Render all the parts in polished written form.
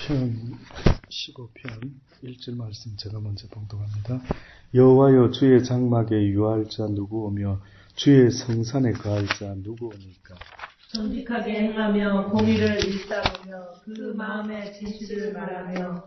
편 15편 1절 말씀 제가 먼저 봉독합니다. 여호와여 주의 장막에 유할 자 누구오며 주의 성산에 거할 자 누구오니까. 정직하게 행하며 공의를 일삼으며 그 마음의 진실을 말하며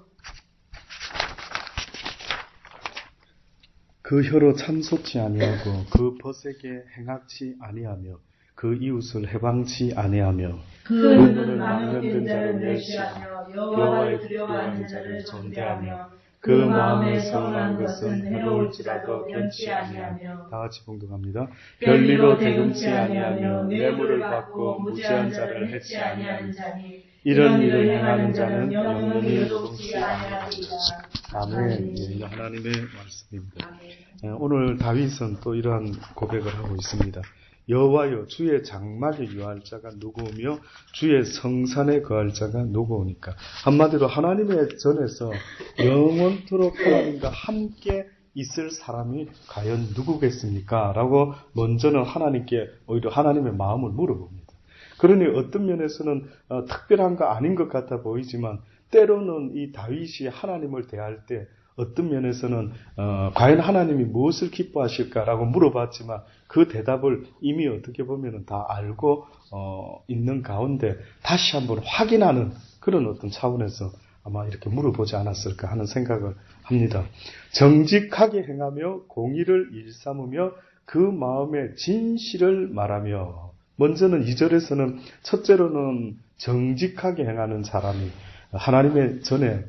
그 혀로 참소치 아니하고 그 벗에게 행악치 아니하며 그 이웃을 해방치 아니하며 그 눈은 망령된 자를 멸시하며 여호와를 두려워하는 자를 존대하며 그 마음에 선한 것은 해로울지라도 변치 아니하며. 다 같이 봉독합니다. 별리로 대금치 아니하며 뇌물을 받고 무지한 자를 해치 아니하는 자니 이런 일을 행하는 자는 영원히 요동치 아니하리라. 아멘. 예, 하나님의 말씀입니다. 오늘 다윗은 또 이러한 고백을 하고 있습니다. 여호와여 주의 장막에 유할 자가 누구오며 주의 성산에 거할 자가 누구오니까. 한마디로 하나님의 전에서 영원토록 하나님과 함께 있을 사람이 과연 누구겠습니까? 라고 먼저는 하나님께 오히려 하나님의 마음을 물어봅니다. 그러니 어떤 면에서는 특별한 거 아닌 것 같아 보이지만 때로는 이 다윗이 하나님을 대할 때 어떤 면에서는 과연 하나님이 무엇을 기뻐하실까라고 물어봤지만 그 대답을 이미 어떻게 보면 다 알고 있는 가운데 다시 한번 확인하는 그런 어떤 차원에서 아마 이렇게 물어보지 않았을까 하는 생각을 합니다. 정직하게 행하며 공의를 일삼으며 그 마음의 진실을 말하며. 먼저는 2절에서는 첫째로는 정직하게 행하는 사람이 하나님의 전에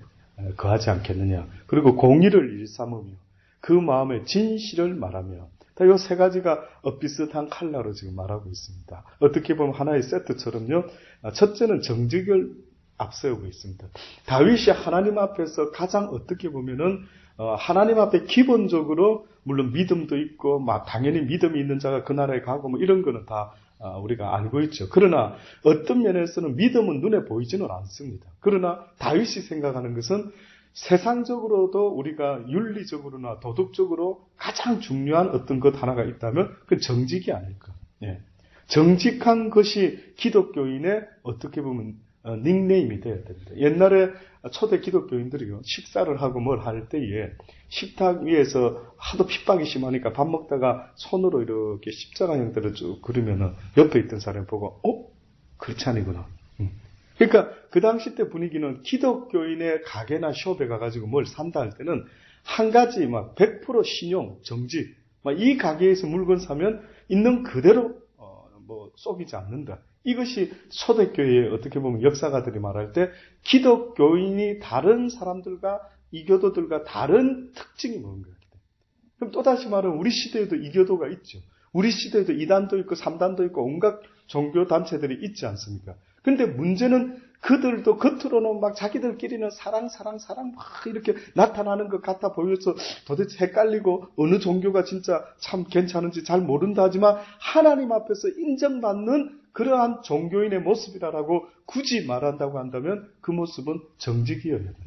거하지 않겠느냐. 그리고 공의를 일삼으며 그 마음의 진실을 말하며. 이 세 가지가 비슷한 칼라로 지금 말하고 있습니다. 어떻게 보면 하나의 세트처럼요. 첫째는 정직을 앞세우고 있습니다. 다윗이 하나님 앞에서 가장 어떻게 보면은 하나님 앞에 기본적으로 물론 믿음도 있고 막 당연히 믿음이 있는 자가 그 나라에 가고 뭐 이런 거는 다 우리가 알고 있죠. 그러나 어떤 면에서는 믿음은 눈에 보이지는 않습니다. 그러나 다윗이 생각하는 것은 세상적으로도 우리가 윤리적으로나 도덕적으로 가장 중요한 어떤 것 하나가 있다면 그 정직이 아닐까. 예. 정직한 것이 기독교인의 어떻게 보면 닉네임이 되어야 됩니다. 옛날에 초대 기독교인들이요, 식사를 하고 뭘 할 때에 식탁 위에서 하도 핍박이 심하니까 밥 먹다가 손으로 이렇게 십자가 형태를 쭉 그리면은 옆에 있던 사람이 보고, 그렇지 아니구나. 그러니까 그 당시 때 분위기는 기독교인의 가게나 숍에 가가지고 뭘 산다 할 때는 한 가지 막 100% 신용, 정직, 이 가게에서 물건 사면 있는 그대로 속이지 않는다. 이것이 초대교회의 어떻게 보면 역사가들이 말할 때 기독교인이 다른 사람들과 이교도들과 다른 특징이 뭔가. 그럼 또다시 말하면 우리 시대에도 이교도가 있죠. 우리 시대에도 2단도 있고 3단도 있고 온갖 종교 단체들이 있지 않습니까? 근데 문제는 그들도 겉으로는 막 자기들끼리는 사랑 막 이렇게 나타나는 것 같아 보여서 도대체 헷갈리고 어느 종교가 진짜 참 괜찮은지 잘 모른다 하지만 하나님 앞에서 인정받는 그러한 종교인의 모습이라고 굳이 말한다고 한다면 그 모습은 정직이어야 됩니다.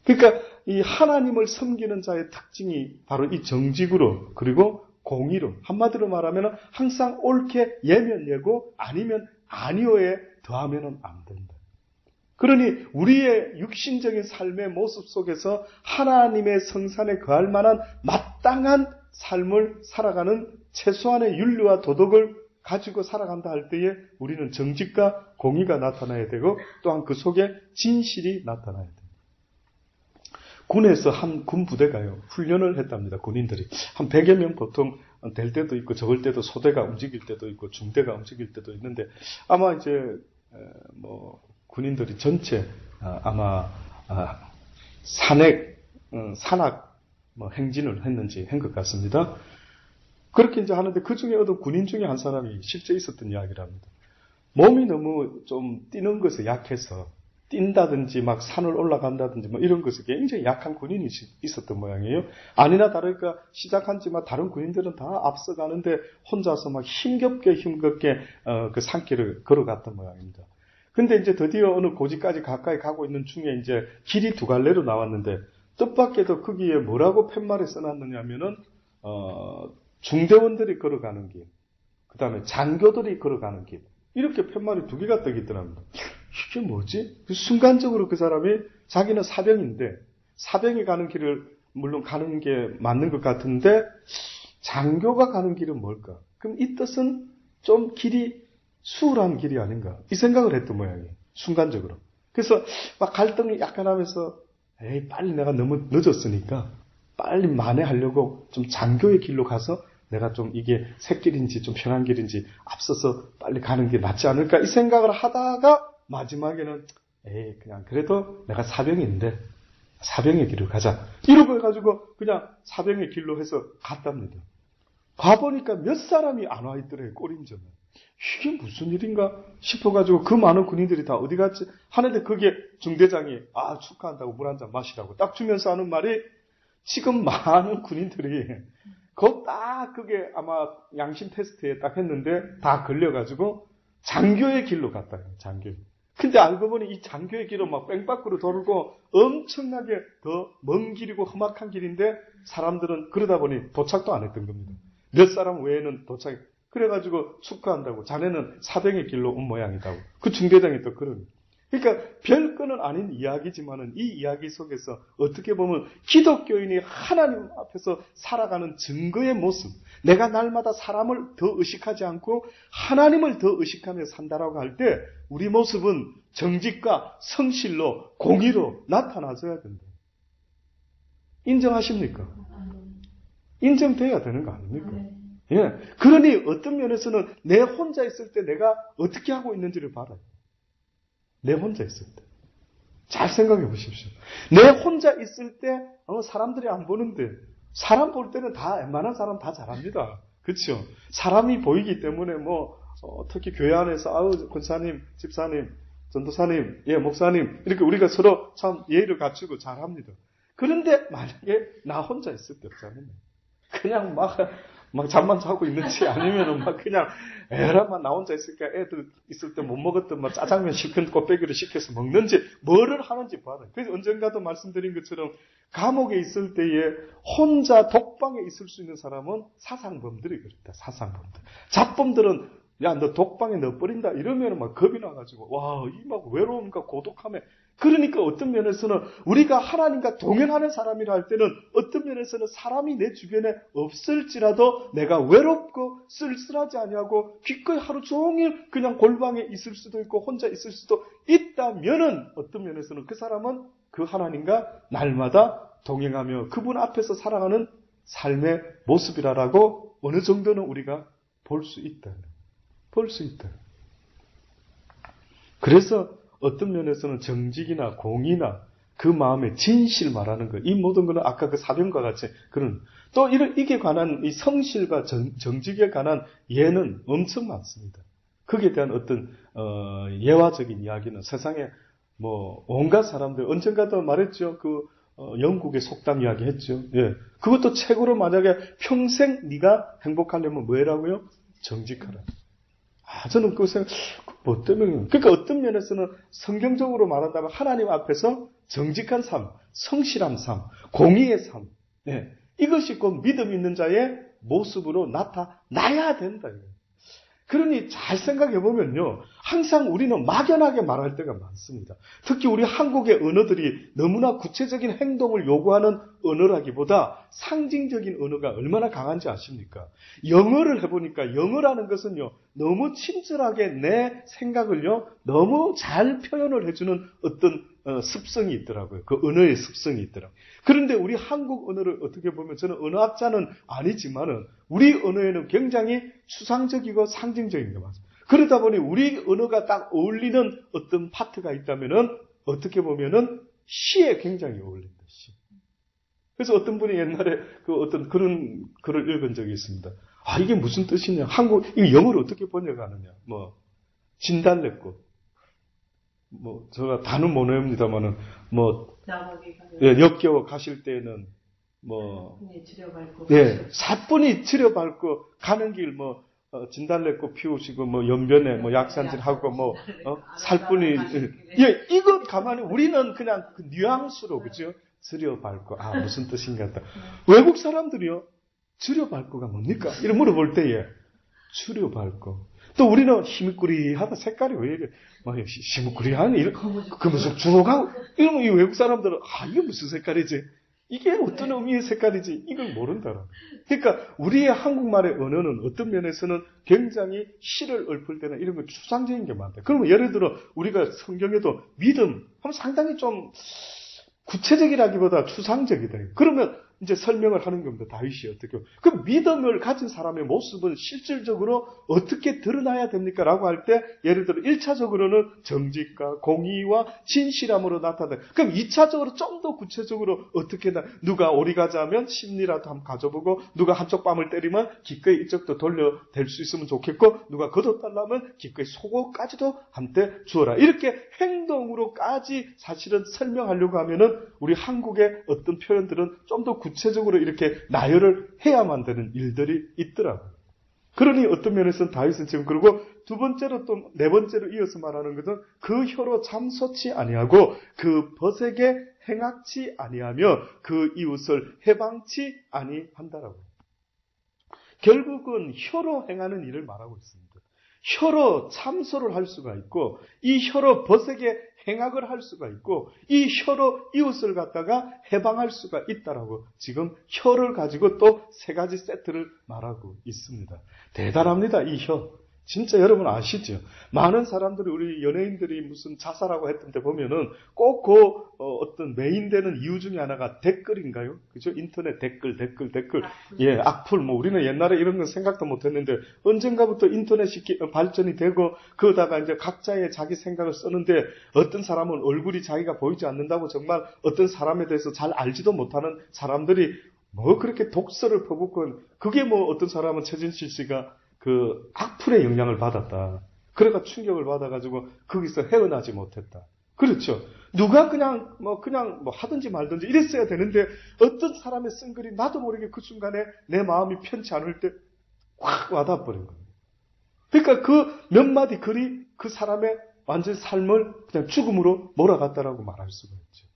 그러니까 이 하나님을 섬기는 자의 특징이 바로 이 정직으로 그리고 공의로 한마디로 말하면 항상 옳게 예면 예고 아니면 아니오에 더하면 안 된다. 그러니 우리의 육신적인 삶의 모습 속에서 하나님의 성산에 거할 만한 마땅한 삶을 살아가는 최소한의 윤리와 도덕을 가지고 살아간다 할 때에 우리는 정직과 공의가 나타나야 되고 또한 그 속에 진실이 나타나야 됩니다. 군에서 한 군 부대가요 훈련을 했답니다. 군인들이 한 100여 명 보통 될 때도 있고 적을 때도 소대가 움직일 때도 있고 중대가 움직일 때도 있는데 아마 이제 군인들이 전체 아마 산악 행진을 했는지 한 것 같습니다. 그렇게 이제 하는데 그 중에 어떤 군인 중에 한 사람이 실제 있었던 이야기랍니다. 몸이 너무 좀 뛰는 것에 약해서 뛴다든지 막 산을 올라간다든지 이런 것에 굉장히 약한 군인이 있었던 모양이에요. 아니나 다를까 시작한 지만 다른 군인들은 다 앞서가는데 혼자서 막 힘겹게 그 산길을 걸어갔던 모양입니다. 근데 이제 드디어 어느 고지까지 가까이 가고 있는 중에 이제 길이 두 갈래로 나왔는데 뜻밖에도 거기에 뭐라고 팻말에 써놨느냐면은 중대원들이 걸어가는 길, 그 다음에 장교들이 걸어가는 길 이렇게 팻말이 두 개가 떠 있더랍니다. 이게 뭐지? 순간적으로 그 사람이 자기는 사병인데 사병이 가는 길을 물론 가는 게 맞는 것 같은데 장교가 가는 길은 뭘까? 그럼 이 뜻은 좀 길이 수월한 길이 아닌가? 이 생각을 했던 모양이에요. 순간적으로. 그래서 막 갈등이 약간 하면서 에이 빨리 내가 너무 늦었으니까 빨리 만회하려고 좀 장교의 길로 가서 내가 좀 이게 새길인지 좀 편한 길인지 앞서서 빨리 가는 게 낫지 않을까? 이 생각을 하다가 마지막에는 에이 그냥 그래도 내가 사병인데 사병의 길로 가자. 이러고 해가지고 그냥 사병의 길로 해서 갔답니다. 가보니까 몇 사람이 안 와 있더래요. 꼬림점에. 이게 무슨 일인가 싶어가지고 그 많은 군인들이 다 어디 갔지? 하는데 그게 중대장이 축하한다고 물 한 잔 마시라고 딱 주면서 하는 말이 지금 많은 군인들이 그게 아마 양심 테스트에 딱 했는데 다 걸려가지고 장교의 길로 갔다. 장교. 근데 알고 보니 이 장교의 길은 막 뺑밖으로 돌고 엄청나게 더 먼 길이고 험악한 길인데 사람들은 그러다 보니 도착도 안 했던 겁니다. 몇 사람 외에는 도착. 그래가지고 축하한다고 자네는 사병의 길로 온 모양이다고. 그 중대장이 또 그런. 그러니까 별거는 아닌 이야기지만은 이 이야기 속에서 어떻게 보면 기독교인이 하나님 앞에서 살아가는 증거의 모습. 내가 날마다 사람을 더 의식하지 않고 하나님을 더 의식하며 산다라고 할 때 우리 모습은 정직과 성실로 공의로 나타나줘야 된다. 인정하십니까? 인정돼야 되는 거 아닙니까? 예. 그러니 어떤 면에서는 내 혼자 있을 때 내가 어떻게 하고 있는지를 봐라요. 내 혼자 있을 때. 잘 생각해 보십시오. 내 혼자 있을 때 사람들이 안 보는데 사람 볼 때는 다 웬만한 사람 다 잘합니다. 그렇죠? 사람이 보이기 때문에 특히 교회 안에서 권사님, 집사님, 전도사님, 목사님 이렇게 우리가 서로 참 예의를 갖추고 잘합니다. 그런데 만약에 나 혼자 있을 때 없잖아요. 그냥 막 잠만 자고 있는지 아니면은 그냥 에라만 나 혼자 있으니까 애들 있을 때 못 먹었던 짜장면 시킨 꽃배기를 시켜서 먹는지 뭐를 하는지 봐라. 그래서 언젠가도 말씀드린 것처럼 감옥에 있을 때에 혼자 독방에 있을 수 있는 사람은 사상범들이 그렇다. 사상범들. 잡범들은 야 너 독방에 넣어버린다 이러면 막 겁이 나가지고 이 막 외로움과 고독함에 그러니까 어떤 면에서는 우리가 하나님과 동행하는 사람이라 할 때는 어떤 면에서는 사람이 내 주변에 없을지라도 내가 외롭고 쓸쓸하지 아니하고 기꺼이 하루 종일 그냥 골방에 있을 수도 있고 혼자 있을 수도 있다면은 어떤 면에서는 그 사람은 그 하나님과 날마다 동행하며 그분 앞에서 살아가는 삶의 모습이라고 어느 정도는 우리가 볼 수 있다. 볼 수 있다. 그래서 어떤 면에서는 정직이나 공의나 그 마음의 진실 말하는 것, 이 모든 것은 아까 그 사병과 같이 그런 또 이게 관한 이 성실과 정직에 관한 예는 엄청 많습니다. 거기에 대한 어떤 예화적인 이야기는 세상에 온갖 사람들 언젠가도 말했죠. 영국의 속담 이야기 했죠. 예. 그것도 책으로 만약에 평생 네가 행복하려면 뭐라고요? 정직하라. 저는 그 생각, 뭐 때문에, 그러니까 어떤 면에서는 성경적으로 말한다면 하나님 앞에서 정직한 삶, 성실한 삶, 공의의 삶, 네. 이것이 곧 믿음 있는 자의 모습으로 나타나야 된다. 그러니 잘 생각해 보면요. 항상 우리는 막연하게 말할 때가 많습니다. 특히 우리 한국의 언어들이 너무나 구체적인 행동을 요구하는 언어라기보다 상징적인 언어가 얼마나 강한지 아십니까? 영어를 해보니까 영어라는 것은요. 너무 친절하게 내 생각을요. 너무 잘 표현을 해주는 어떤 습성이 있더라고요. 그 언어의 습성이 있더라고요. 그런데 우리 한국 언어를 어떻게 보면 저는 언어학자는 아니지만은 우리 언어에는 굉장히 추상적이고 상징적인 게 맞아요. 그러다 보니 우리 언어가 딱 어울리는 어떤 파트가 있다면은 어떻게 보면은 시에 굉장히 어울린다. 시. 그래서 어떤 분이 옛날에 어떤 그런 글을 읽은 적이 있습니다. 이게 무슨 뜻이냐? 이거 영어로 어떻게 번역하느냐? 진달래꽃. 제가 다는 못 외웁니다만은, 역겨워 가실 때에는, 사뿐히 들여밟고, 가는 길, 진달래꽃 피우시고, 연변에, 약산질하고, 살뿐히, 이거 가만히, 우리는 그냥 그 뉘앙스로, 그죠? 들여밟고, 무슨 뜻인가 했다. 외국 사람들이요, 들여밟고가 뭡니까? 이런 물어볼 때에, 들여밟고. 또 우리는 희미꾸리하다. 색깔이 왜 이래? 막 희미꾸리한 이런 그 무슨 주옥하고 이러면 이 외국 사람들은 이게 무슨 색깔이지? 이게 어떤 의미의 색깔이지? 이걸 모른다라. 그러니까 우리의 한국말의 언어는 어떤 면에서는 굉장히 시를 읊을 때는 이런 거 추상적인 게 많다. 그러면 예를 들어 우리가 성경에도 믿음 하면 상당히 좀 구체적이라기보다 추상적이다. 그러면 이제 설명을 하는 겁니다. 다윗이 어떻게. 그럼 믿음을 가진 사람의 모습은 실질적으로 어떻게 드러나야 됩니까? 라고 할 때 예를 들어 1차적으로는 정직과 공의와 진실함으로 나타난다. 그럼 2차적으로 좀 더 구체적으로 어떻게 누가 오리 가자면 심리라도 한번 가져보고 누가 한쪽 뺨을 때리면 기꺼이 이쪽도 돌려댈 수 있으면 좋겠고 누가 걷어달라면 기꺼이 속옷까지도 한때 주어라. 이렇게 행동으로까지 사실은 설명하려고 하면은 우리 한국의 어떤 표현들은 좀 더 구체적으로 이렇게 나열을 해야만 되는 일들이 있더라고요. 그러니 어떤 면에서는 다윗은 지금 그러고 두 번째로 또 네 번째로 이어서 말하는 것은 그 혀로 참소치 아니하고 그 벗에게 행악치 아니하며 그 이웃을 해방치 아니한다라고. 결국은 혀로 행하는 일을 말하고 있습니다. 혀로 참소를 할 수가 있고 이 혀로 벗에게 행악을 할 수가 있고 이 혀로 이웃을 갖다가 해방할 수가 있다라고 지금 혀를 가지고 또 세 가지 세트를 말하고 있습니다. 대단합니다. 이 혀. 진짜 여러분 아시죠? 많은 사람들이 우리 연예인들이 무슨 자살하고 했던 데 보면은 꼭 어떤 메인 되는 이유 중에 하나가 댓글인가요? 그죠? 인터넷 댓글. 예, 악플. 우리는 옛날에 이런 건 생각도 못 했는데 언젠가부터 인터넷이 발전이 되고 그러다가 이제 각자의 자기 생각을 쓰는데 어떤 사람은 얼굴이 자기가 보이지 않는다고 정말 어떤 사람에 대해서 잘 알지도 못하는 사람들이 그렇게 독서를 퍼붓고 그게 어떤 사람은 최진실 씨가 그 악플의 영향을 받았다. 그래가 충격을 받아가지고 거기서 헤어나지 못했다. 그렇죠. 누가 그냥 하든지 말든지 이랬어야 되는데 어떤 사람의 쓴 글이 나도 모르게 그 순간에 내 마음이 편치 않을 때 확 와닿아 버린 거예요. 그러니까 그 몇 마디 글이 그 사람의 완전 삶을 그냥 죽음으로 몰아갔다라고 말할 수가 있죠.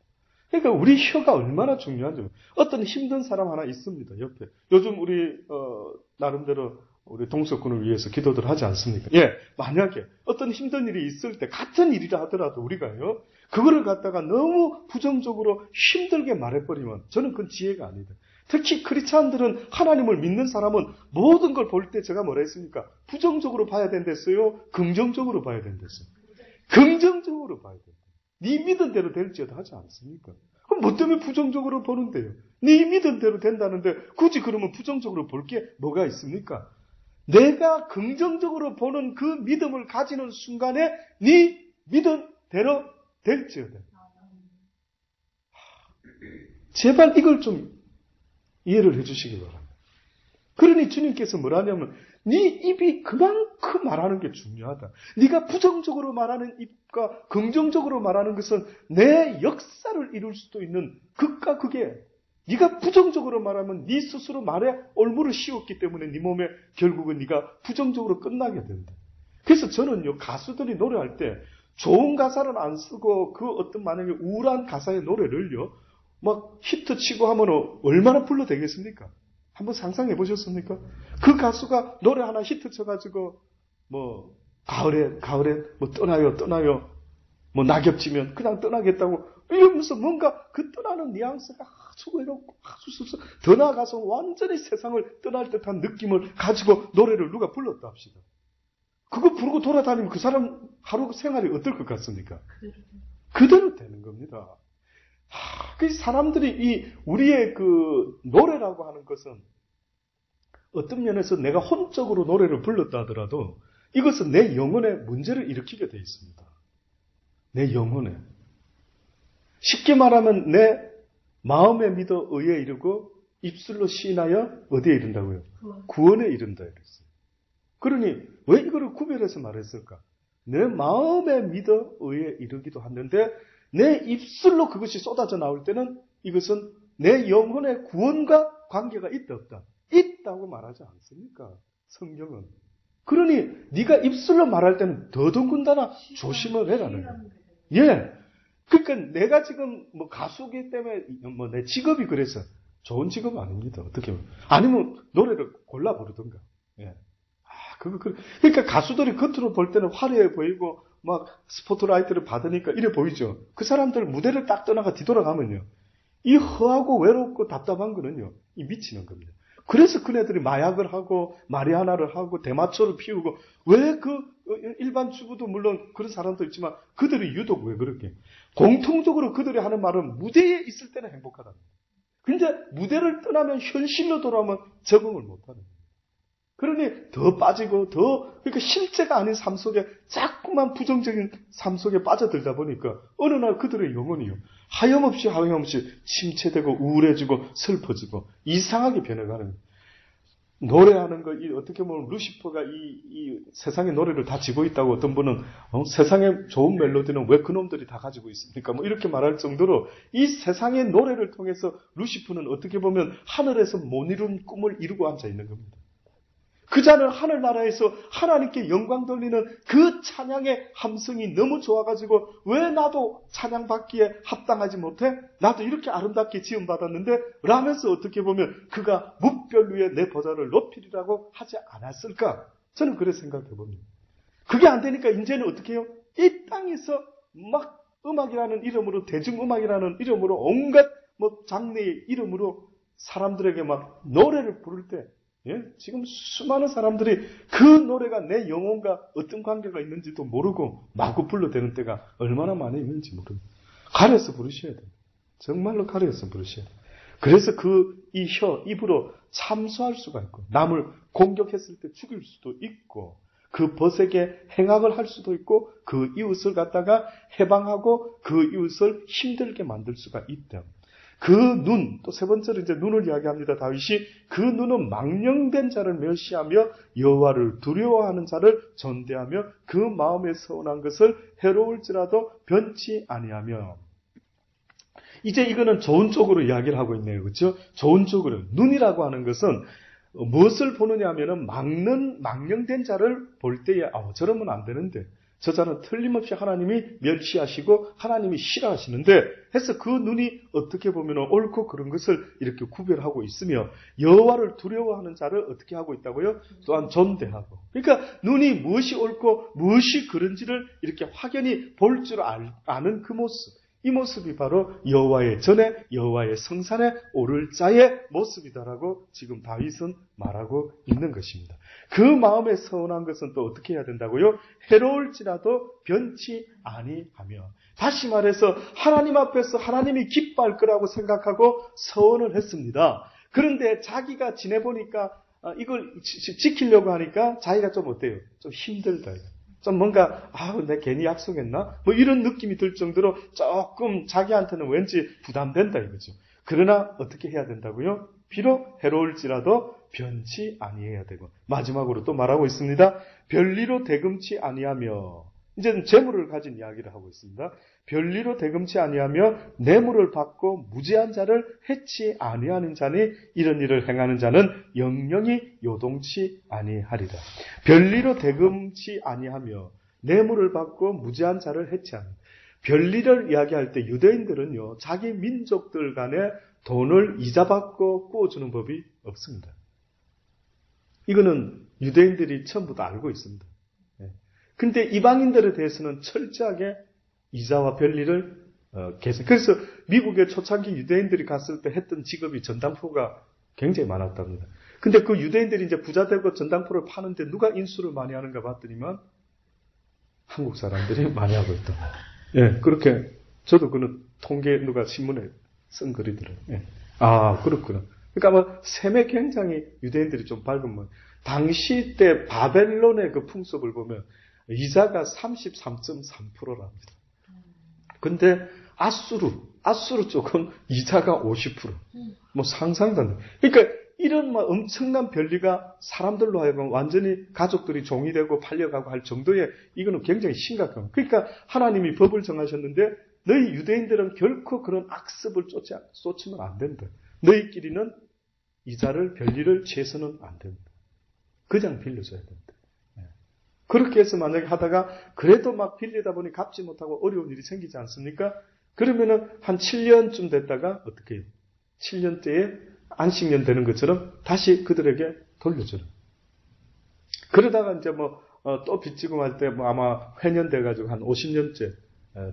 그러니까 우리 혀가 얼마나 중요한지. 어떤 힘든 사람 하나 있습니다. 옆에. 요즘 우리 나름대로 우리 동석군을 위해서 기도들 하지 않습니까? 예, 만약에 어떤 힘든 일이 있을 때 같은 일이라 하더라도 우리가요. 그거를 갖다가 너무 부정적으로 힘들게 말해버리면 저는 그건 지혜가 아니다. 특히 크리스찬들은 하나님을 믿는 사람은 모든 걸 볼 때 제가 뭐라 했습니까? 부정적으로 봐야 된댔어요? 긍정적으로 봐야 된댔어요? 긍정적으로 봐야 된다. 네 믿은 대로 될지어도 하지 않습니까? 그럼 뭐 때문에 부정적으로 보는데요? 네 믿은 대로 된다는데 굳이 그러면 부정적으로 볼 게 뭐가 있습니까? 내가 긍정적으로 보는 그 믿음을 가지는 순간에 네 믿은 대로 될지어다. 제발 이걸 좀 이해를 해주시기 바랍니다. 그러니 주님께서 뭐라냐면 네 입이 그만큼 말하는 게 중요하다. 네가 부정적으로 말하는 입과 긍정적으로 말하는 것은 내 역사를 이룰 수도 있는 극과 극이에요. 네가 부정적으로 말하면 네 스스로 말에 올무를 씌웠기 때문에 네 몸에 결국은 네가 부정적으로 끝나게 된다. 그래서 저는요 가수들이 노래할 때 좋은 가사는 안 쓰고 그 어떤 만약에 우울한 가사의 노래를요 막 히트 치고 하면 얼마나 불러대겠습니까? 한번 상상해 보셨습니까? 그 가수가 노래 하나 히트 쳐가지고 가을에 떠나요 낙엽지면 그냥 떠나겠다고 이러면서 뭔가 그 떠나는 뉘앙스가 아주 외롭고 아주 씁쓸 더 나아가서 완전히 세상을 떠날 듯한 느낌을 가지고 노래를 누가 불렀다 합시다. 그거 부르고 돌아다니면 그 사람 하루 생활이 어떨 것 같습니까? 그대로 되는 겁니다. 그 사람들이 우리의 그 노래라고 하는 것은 어떤 면에서 내가 혼적으로 노래를 불렀다 하더라도 이것은 내 영혼에 문제를 일으키게 되어 있습니다. 내 영혼에. 쉽게 말하면 내 마음에 믿어 의에 이르고 입술로 시인하여 어디에 이른다고요? 구원에 이른다 이랬어요. 그러니 왜 이거를 구별해서 말했을까? 내 마음에 믿어 의에 이르기도 하는데 내 입술로 그것이 쏟아져 나올 때는 이것은 내 영혼의 구원과 관계가 있다 없다? 있다고 말하지 않습니까? 성경은. 그러니 네가 입술로 말할 때는 더더군다나 조심을 해라는 거예요. 예. 그러니까 내가 지금 가수기 때문에 내 직업이 그래서 좋은 직업은 아닙니다. 어떻게 보면. 아니면 노래를 골라 부르든가. 예. 그러니까 가수들이 겉으로 볼 때는 화려해 보이고, 막 스포트라이트를 받으니까 이래 보이죠. 그 사람들 무대를 딱 떠나가 뒤돌아가면요. 이 허하고 외롭고 답답한 거는요, 이 미치는 겁니다. 그래서 그네들이 마약을 하고, 마리아나를 하고, 대마초를 피우고, 왜 일반 주부도 물론 그런 사람도 있지만, 그들이 유독 왜 그렇게? 공통적으로 그들이 하는 말은 무대에 있을 때는 행복하다. 근데 무대를 떠나면 현실로 돌아오면 적응을 못하는 거예요. 그러니 더 빠지고 그러니까 실제가 아닌 삶 속에 자꾸만 부정적인 삶 속에 빠져들다 보니까 어느 날 그들의 영혼이요. 하염없이 침체되고 우울해지고 슬퍼지고 이상하게 변해가는 거예요. 노래하는 거, 어떻게 보면 루시퍼가 이 세상의 노래를 다 지고 있다고 어떤 분은, 세상의 좋은 멜로디는 왜 그놈들이 다 가지고 있습니까? 뭐 이렇게 말할 정도로 이 세상의 노래를 통해서 루시퍼는 어떻게 보면 하늘에서 못 이룬 꿈을 이루고 앉아 있는 겁니다. 그 자는 하늘나라에서 하나님께 영광 돌리는 그 찬양의 함성이 너무 좋아가지고 왜 나도 찬양받기에 합당하지 못해? 나도 이렇게 아름답게 지음받았는데 라면서 어떻게 보면 그가 뭇별 위에 내 보좌를 높이리라고 하지 않았을까? 저는 그렇게 생각해 봅니다. 그게 안 되니까 이제는 어떻게 해요? 이 땅에서 막 음악이라는 이름으로, 대중음악이라는 이름으로, 온갖 장르의 이름으로 사람들에게 막 노래를 부를 때, 지금 수많은 사람들이 그 노래가 내 영혼과 어떤 관계가 있는지도 모르고 마구 불러대는 때가 얼마나 많이 있는지 모릅니다. 가려서 부르셔야 돼요. 정말로 가려서 부르셔야 돼요. 그래서 이 입으로 참수할 수가 있고, 남을 공격했을 때 죽일 수도 있고, 그 벗에게 행악을 할 수도 있고, 그 이웃을 갖다가 해방하고 그 이웃을 힘들게 만들 수가 있다. 그 눈, 또 세 번째로 이제 눈을 이야기합니다. 다윗이 그 눈은 망령된 자를 멸시하며 여호와를 두려워하는 자를 전대하며 그 마음에 서운한 것을 해로울지라도 변치 아니하며. 이제 이거는 좋은 쪽으로 이야기를 하고 있네요. 그렇죠? 좋은 쪽으로. 눈이라고 하는 것은 무엇을 보느냐 하면은 망령된 자를 볼 때에 저러면 안 되는데 저 자는 틀림없이 하나님이 멸시하시고 하나님이 싫어하시는데 해서 그 눈이 어떻게 보면 옳고 그런 것을 이렇게 구별하고 있으며 여호와를 두려워하는 자를 어떻게 하고 있다고요? 또한 존대하고. 그러니까 눈이 무엇이 옳고 무엇이 그런지를 이렇게 확연히 볼 줄 아는 그 모습. 이 모습이 바로 여호와의 전에 여호와의 성산에 오를 자의 모습이다라고 지금 다윗은 말하고 있는 것입니다. 그 마음에 서운한 것은 또 어떻게 해야 된다고요? 해로울지라도 변치 아니하며. 다시 말해서 하나님 앞에서 하나님이 기뻐할 거라고 생각하고 서원을 했습니다. 그런데 자기가 지내보니까 이걸 지키려고 하니까 자기가 좀 어때요? 좀 힘들다. 좀 뭔가 내 괜히 약속했나? 뭐 이런 느낌이 들 정도로 조금 자기한테는 왠지 부담된다 이거죠. 그러나 어떻게 해야 된다고요? 비록 해로울지라도 변치 아니해야 되고 마지막으로 또 말하고 있습니다. 별리로 대금치 아니하며 이제는 재물을 가진 이야기를 하고 있습니다. 별리로 대금치 아니하며 뇌물을 받고 무지한 자를 해치 아니하는 자니 이런 일을 행하는 자는 영영이 요동치 아니하리라. 별리로 대금치 아니하며 뇌물을 받고 무지한 자를 해치하는. 별리를 이야기할 때 유대인들은요, 자기 민족들 간에 돈을 이자받고 꾸어주는 법이 없습니다. 이거는 유대인들이 전부 다 알고 있습니다. 근데 이방인들에 대해서는 철저하게 이자와 별리를 계속. 그래서 미국의 초창기 유대인들이 갔을 때 했던 직업이 전당포가 굉장히 많았답니다. 근데 그 유대인들이 이제 부자 되고 전당포를 파는데 누가 인수를 많이 하는가 봤더니만 한국 사람들이 많이 하고 있다. 예, 그렇게 저도 그는 통계 누가 신문에 쓴 글이더라고요. 예. 그렇구나. 그러니까 아마 셈에 굉장히 유대인들이 좀 밝은 뭐 당시 때 바벨론의 그 풍습을 보면 이자가 33.3%랍니다. 근데 아수르 쪽은 이자가 50%. 뭐 상상도 안 돼. 그러니까 이런 막 엄청난 별리가 사람들로 하여금 완전히 가족들이 종이 되고 팔려가고 할 정도의 이거는 굉장히 심각한. 그러니까 하나님이 법을 정하셨는데 너희 유대인들은 결코 그런 악습을 쫓으면 안 된다. 너희끼리는 이자를 별리를 취해서는 안 된다. 그냥 빌려줘야 된다. 그렇게 해서 만약에 하다가 그래도 막 빌리다 보니 갚지 못하고 어려운 일이 생기지 않습니까? 그러면은 한 7년쯤 됐다가 어떻게 해요? 7년째에 안식년 되는 것처럼 다시 그들에게 돌려줘라. 그러다가 이제 또 빚지고 할 때 아마 회년돼가지고 한 50년째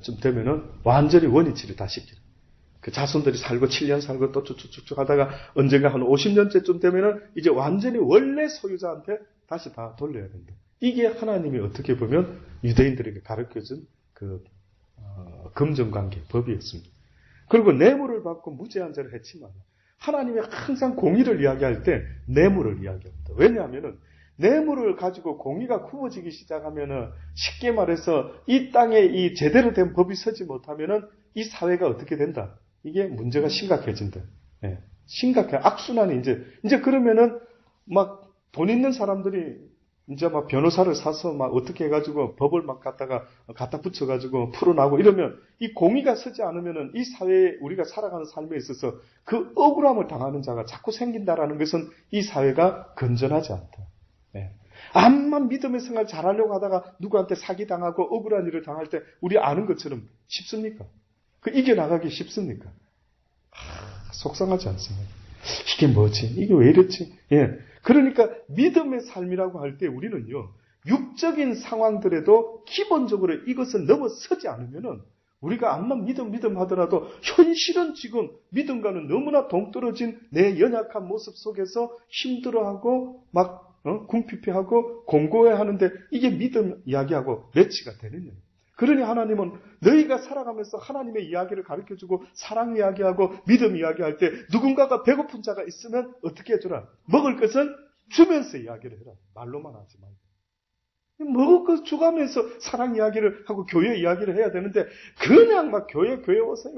좀 되면은 완전히 원위치를 다 시키는. 그 자손들이 살고 7년 살고 또 쭉쭉쭉 하다가 언젠가 한 50년째쯤 되면은 이제 완전히 원래 소유자한테 다시 다 돌려야 된다. 이게 하나님이 어떻게 보면 유대인들에게 가르쳐준 금전관계 법이었습니다. 그리고 뇌물을 받고 무죄한 자를 해치 마라. 하나님이 항상 공의를 이야기할 때 뇌물을 이야기합니다. 왜냐하면은 뇌물을 가지고 공의가 구워지기 시작하면은 쉽게 말해서 이 땅에 이 제대로 된 법이 서지 못하면은 이 사회가 어떻게 된다? 이게 문제가 심각해진다. 예. 심각해. 악순환이 이제 그러면은 막 돈 있는 사람들이 이제 막 변호사를 사서 막 어떻게 해가지고 법을 막 갖다 붙여가지고 풀어나고 이러면 이 공의가 서지 않으면은 이 사회에 우리가 살아가는 삶에 있어서 그 억울함을 당하는 자가 자꾸 생긴다라는 것은 이 사회가 건전하지 않다. 예. 암만 믿음의 생활 잘하려고 하다가 누구한테 사기당하고 억울한 일을 당할 때 우리 아는 것처럼 쉽습니까? 이겨나가기 쉽습니까? 속상하지 않습니까? 이게 뭐지? 이게 왜 이렇지? 예. 그러니까 믿음의 삶이라고 할 때 우리는요, 육적인 상황들에도 기본적으로 이것을 넘어서지 않으면은 우리가 암만 믿음 하더라도 현실은 지금 믿음과는 너무나 동떨어진 내 연약한 모습 속에서 힘들어하고 막 궁핍해하고 공고해하는데 이게 믿음 이야기하고 매치가 되느냐. 그러니 하나님은 너희가 살아가면서 하나님의 이야기를 가르쳐주고 사랑 이야기하고 믿음 이야기할 때 누군가가 배고픈 자가 있으면 어떻게 해주라? 먹을 것은 주면서 이야기를 해라. 말로만 하지 말고. 먹을 것 주가면서 사랑 이야기를 하고 교회 이야기를 해야 되는데 그냥 막 교회 오세요.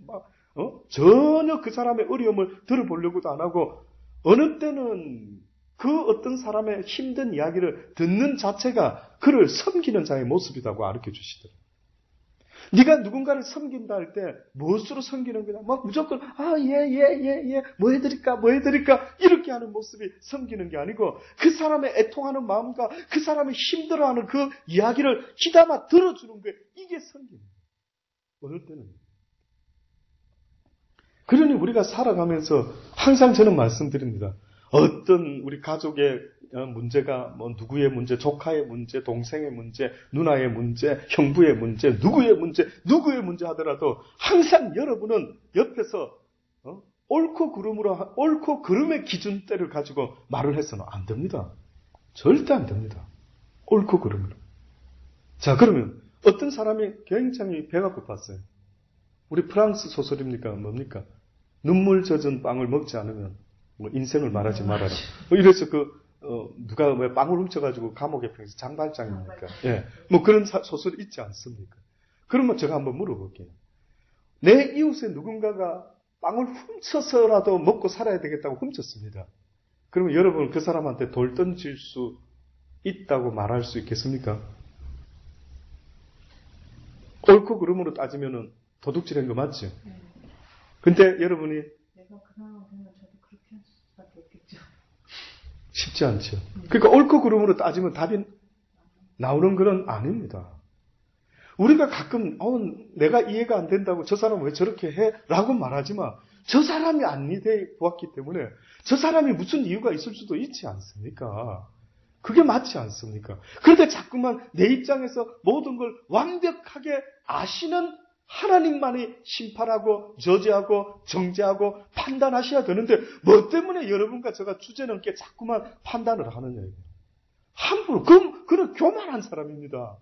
막 전혀 그 사람의 어려움을 들어보려고도 안 하고 어느 때는 그 어떤 사람의 힘든 이야기를 듣는 자체가 그를 섬기는 자의 모습이라고 가르쳐 주시더라고요. 네가 누군가를 섬긴다 할 때 무엇으로 섬기는 거냐? 막 무조건 예, 뭐 해드릴까 이렇게 하는 모습이 섬기는 게 아니고 그 사람의 애통하는 마음과 그 사람이 힘들어하는 그 이야기를 귀담아 들어주는 게 이게 섬기는 거예요. 어느 때는. 그러니 우리가 살아가면서 항상 저는 말씀드립니다. 어떤 우리 가족의 문제가 누구의 문제, 조카의 문제, 동생의 문제, 누나의 문제, 형부의 문제, 누구의 문제 하더라도 항상 여러분은 옆에서 옳고 그름의 기준대를 가지고 말을 해서는 안 됩니다. 절대 안 됩니다. 옳고 그름으로. 자, 그러면 어떤 사람이 굉장히 배가 고팠어요. 우리 프랑스 소설입니까? 뭡니까? 눈물 젖은 빵을 먹지 않으면 인생을 말하지 말아라. 이래서 누가 왜 빵을 훔쳐가지고 감옥에 평소 장발장입니까? 예. 그런 소설이 있지 않습니까? 그러면 제가 한번 물어볼게요. 내 이웃에 누군가가 빵을 훔쳐서라도 먹고 살아야 되겠다고 훔쳤습니다. 그러면 여러분 그 사람한테 돌 던질 수 있다고 말할 수 있겠습니까? 옳고 그름으로 따지면은 도둑질한 거 맞죠? 근데 여러분이 내가 그 상황을 보면 저도 그렇게 할 수밖에 없겠죠. 쉽지 않죠. 그러니까 옳고 그름으로 따지면 답이 나오는 건 아닙니다. 우리가 가끔 내가 이해가 안 된다고 저 사람 왜 저렇게 해? 라고 말하지만 저 사람이 안 이해 보았기 때문에 저 사람이 무슨 이유가 있을 수도 있지 않습니까? 그게 맞지 않습니까? 그런데 자꾸만 내 입장에서 모든 걸 완벽하게 아시는 하나님만이 심판하고 저지하고 정죄하고 판단하셔야 되는데 뭐 때문에 여러분과 제가 주제넘게 자꾸만 판단을 하느냐. 함부로. 그는 교만한 사람입니다.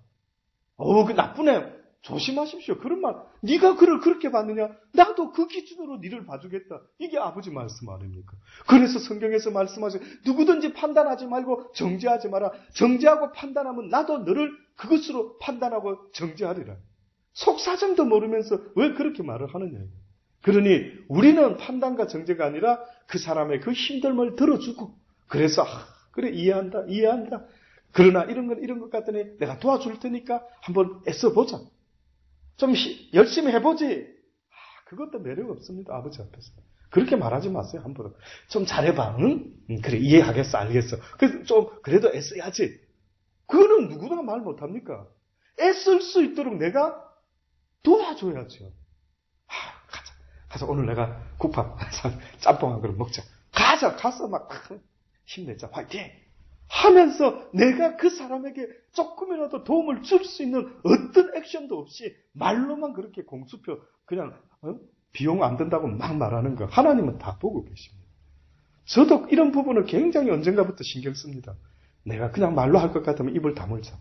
그 나쁜 애. 조심하십시오. 그런 말. 네가 그를 그렇게 봤느냐? 나도 그 기준으로 네를 봐주겠다. 이게 아버지 말씀 아닙니까? 그래서 성경에서 말씀하신 누구든지 판단하지 말고 정죄하지 마라. 정죄하고 판단하면 나도 너를 그것으로 판단하고 정죄하리라. 속사정도 모르면서 왜 그렇게 말을 하느냐. 그러니 우리는 판단과 정죄가 아니라 그 사람의 그 힘듦을 들어주고 그래서 그래 이해한다. 그러나 이런 것 같더니 내가 도와줄 테니까 한번 애써보자. 좀 열심히 해보지. 그것도 매력 없습니다. 아버지 앞에서. 그렇게 말하지 마세요. 함부로. 좀 잘해봐. 응? 그래 이해하겠어. 알겠어. 그래도 애써야지. 그거는 누구나 말 못합니까? 애쓸 수 있도록 내가 도와줘야죠. 가자. 오늘 내가 국밥 짬뽕 한 그릇 먹자. 가서 막 힘내자. 화이팅. 하면서 내가 그 사람에게 조금이라도 도움을 줄 수 있는 어떤 액션도 없이 말로만 그렇게 공수표 그냥 비용 안 든다고 막 말하는 거 하나님은 다 보고 계십니다. 저도 이런 부분을 굉장히 언젠가부터 신경 씁니다. 내가 그냥 말로 할 것 같으면 입을 다물자.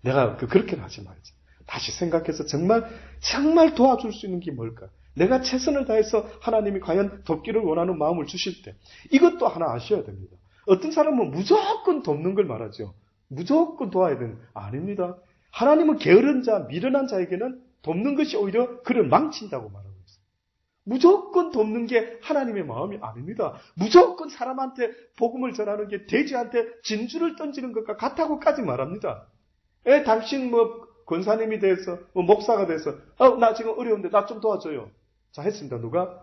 내가 그렇게는 하지 말자. 다시 생각해서 정말 도와줄 수 있는 게 뭘까? 내가 최선을 다해서 하나님이 과연 돕기를 원하는 마음을 주실 때 이것도 하나 아셔야 됩니다. 어떤 사람은 무조건 돕는 걸 말하죠. 무조건 도와야 되는 아닙니다. 하나님은 게으른 자, 미련한 자에게는 돕는 것이 오히려 그를 망친다고 말하고 있어요. 무조건 돕는 게 하나님의 마음이 아닙니다. 무조건 사람한테 복음을 전하는 게 돼지한테 진주를 던지는 것과 같다고까지 말합니다. 당신 권사님이 돼서 목사가 돼서 나 지금 어려운데 나 좀 도와줘요. 자, 했습니다. 누가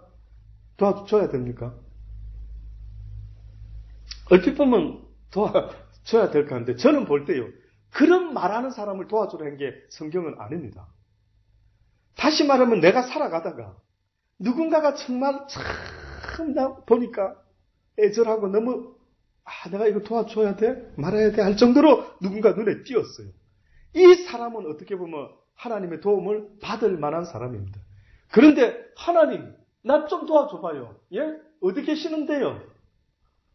도와줘야 됩니까? 얼핏 보면 도와줘야 될 것 같은데 저는 볼 때요. 그런 말하는 사람을 도와주라는 게 성경은 아닙니다. 다시 말하면 내가 살아가다가 누군가가 정말 참 나 보니까 애절하고 너무 내가 이거 도와줘야 돼? 말아야 돼? 할 정도로 누군가 눈에 띄었어요. 이 사람은 어떻게 보면 하나님의 도움을 받을 만한 사람입니다. 그런데 하나님 나 좀 도와줘봐요. 예? 어디 계시는데요?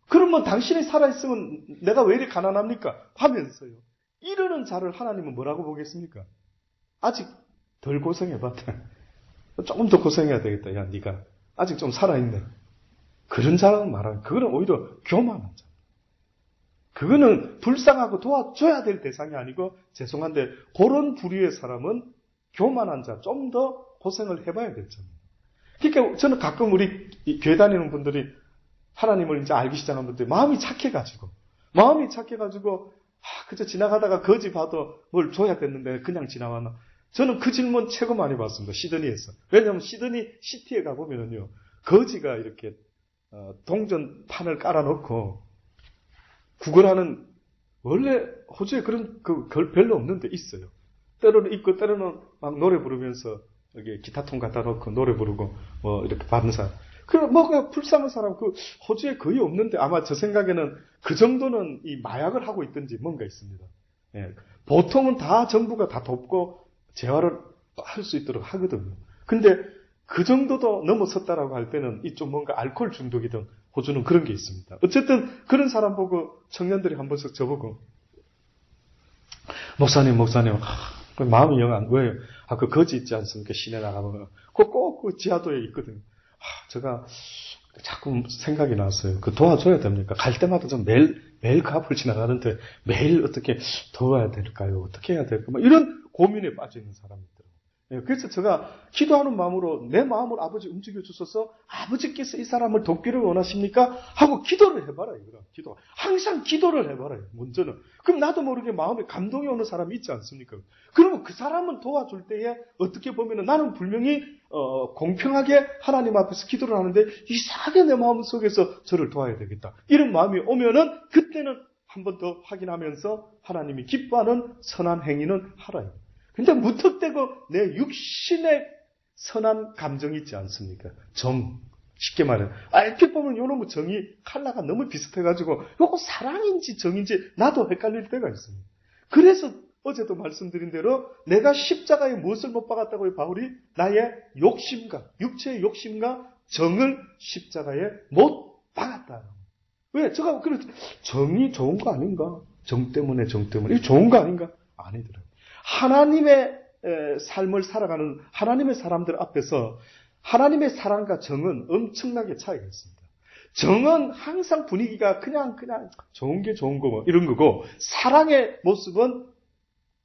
그러면 당신이 살아있으면 내가 왜 이리 가난합니까? 하면서요. 이러는 자를 하나님은 뭐라고 보겠습니까? 아직 덜 고생해봤다. 조금 더 고생해야 되겠다. 야, 네가 아직 좀 살아있네. 그런 자는 말하는 그거는 오히려 교만한 자. 그거는 불쌍하고 도와줘야 될 대상이 아니고 죄송한데 그런 부류의 사람은 교만한 자, 좀 더 고생을 해봐야 될 자입니다. 그러니까 저는 가끔 우리 교회 다니는 분들이 하나님을 이제 알기 시작한 분들이 마음이 착해가지고 그저 지나가다가 거지 봐도 뭘 줘야 됐는데 그냥 지나가나. 저는 그 질문 최고 많이 받습니다. 시드니에서. 왜냐하면 시드니 시티에 가보면요. 거지가 이렇게 동전판을 깔아놓고 구걸하는 원래 호주에 그런 별로 없는데 있어요. 때로는 있고 때로는 막 노래 부르면서 여기 기타통 갖다 놓고 노래 부르고 이렇게 받는 사람. 그냥 불쌍한 사람 호주에 거의 없는데 아마 저 생각에는 그 정도는 이 마약을 하고 있든지 뭔가 있습니다. 예. 보통은 다 정부가 다 돕고 재활을 할 수 있도록 하거든요. 근데 그 정도도 넘어섰다라고 할 때는 이쪽 뭔가 알코올 중독이든 호주는 그런 게 있습니다. 어쨌든 그런 사람 보고 청년들이 한 번씩 저보고 목사님 마음이 영 안 왜요? 그 거지 있지 않습니까? 시내 나가보면 꼭 그 지하도에 있거든요. 제가 자꾸 생각이 났어요. 도와줘야 됩니까? 갈 때마다 좀 매일 그 앞을 지나가는데 매일 어떻게 도와야 될까요? 어떻게 해야 될까? 이런 고민에 빠져 있는 사람이 있더라고요. 그래서 제가 기도하는 마음으로 내 마음을 아버지 움직여 주셔서 아버지께서 이 사람을 돕기를 원하십니까? 하고 기도를 해봐라 이거라. 항상 기도를 해봐라요. 먼저는. 그럼 나도 모르게 마음에 감동이 오는 사람이 있지 않습니까? 그러면 그 사람은 도와줄 때에 어떻게 보면은 나는 분명히 공평하게 하나님 앞에서 기도를 하는데 이상하게 내 마음 속에서 저를 도와야 되겠다. 이런 마음이 오면은 그때는 한 번 더 확인하면서 하나님이 기뻐하는 선한 행위는 하라요. 근데 무턱대고 내 육신의 선한 감정이 있지 않습니까? 쉽게 말해. 얼핏 보면 요놈의 정이 컬러가 너무 비슷해가지고 요거 사랑인지 정인지 나도 헷갈릴 때가 있습니다. 그래서 어제도 말씀드린 대로 내가 십자가에 무엇을 못 박았다고요? 바울이 나의 욕심과 육체의 욕심과 정을 십자가에 못 박았다. 왜? 제가 정이 좋은 거 아닌가? 정 때문에 이거 좋은 거 아닌가? 아니더라고요. 하나님의 삶을 살아가는 하나님의 사람들 앞에서 하나님의 사랑과 정은 엄청나게 차이가 있습니다. 정은 항상 분위기가 그냥 좋은 게 좋은 거 이런 거고 사랑의 모습은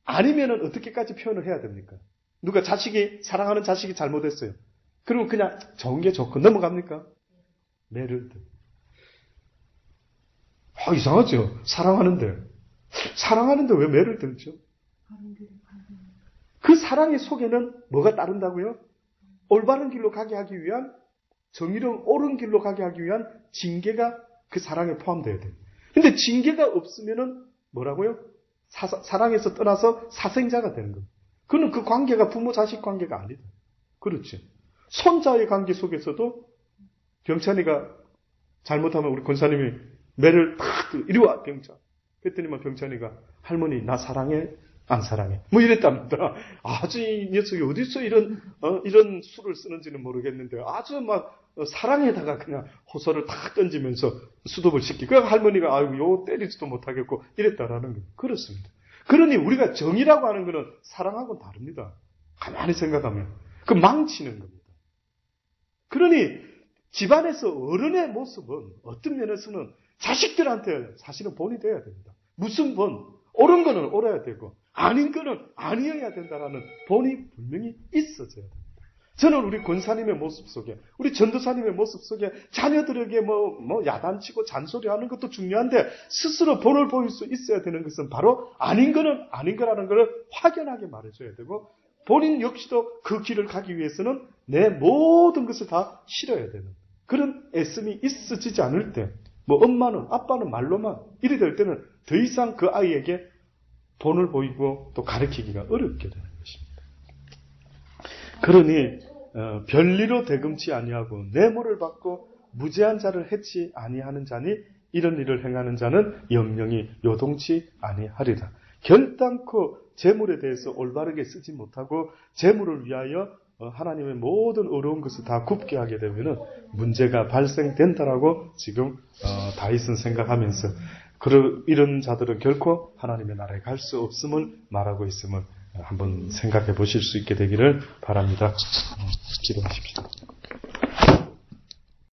아니면은 어떻게까지 표현을 해야 됩니까? 누가 사랑하는 자식이 잘못했어요. 그러면 그냥 좋은 게 좋고 넘어갑니까? 매를 들. 이상하죠? 사랑하는데 왜 매를 들죠? 그 사랑의 속에는 뭐가 따른다고요? 올바른 길로 가게 하기 위한 정의로운 옳은 길로 가게 하기 위한 징계가 그 사랑에 포함되어야 돼요. 근데 징계가 없으면은 뭐라고요? 사랑에서 떠나서 사생자가 되는 겁니다. 그는 그 관계가 부모 자식 관계가 아니다. 그렇죠. 손자의 관계 속에서도 병찬이가 잘못하면 우리 권사님이 매를 팍 이리 와 병찬 했더니만 병찬이가 할머니 나 사랑해? 안 사랑해? 뭐 이랬답니다. 아주 이 녀석이 어디서 이런 수를 쓰는지는 모르겠는데 아주 막 사랑에다가 그냥 호소를 탁 던지면서 수습을 시키고 그 할머니가 아이고 요 때리지도 못하겠고 이랬다라는 거예요. 그렇습니다. 그러니 우리가 정이라고 하는 것은 사랑하고는 다릅니다. 가만히 생각하면 그 망치는 겁니다. 그러니 집안에서 어른의 모습은 어떤 면에서는 자식들한테 사실은 본이 돼야 됩니다. 무슨 본? 옳은 거는 옳아야 되고 아닌 거는 아니어야 된다는 본이 분명히 있어져야 됩니다. 저는 우리 권사님의 모습 속에 우리 전도사님의 모습 속에 자녀들에게 야단치고 잔소리하는 것도 중요한데 스스로 본을 보일 수 있어야 되는 것은 바로 아닌 거는 아닌 거라는 것을 확연하게 말해줘야 되고 본인 역시도 그 길을 가기 위해서는 내 모든 것을 다 실어야 되는 그런 애씀이 있어지지 않을 때 엄마는 아빠는 말로만 이래 될 때는 더 이상 그 아이에게 본을 보이고 또 가르치기가 어렵게 되는 것입니다. 그러니 별리로 대금치 아니하고 뇌물을 받고 무죄한 자를 해치 아니하는 자니 이런 일을 행하는 자는 영영이 요동치 아니하리라. 결단코 재물에 대해서 올바르게 쓰지 못하고 재물을 위하여 하나님의 모든 어려운 것을 다 굽게 하게 되면 문제가 발생된다라고 지금 다윗은 생각하면서 이런 자들은 결코 하나님의 나라에 갈 수 없음을 말하고 있음을 한번 생각해 보실 수 있게 되기를 바랍니다. 기도하십시오.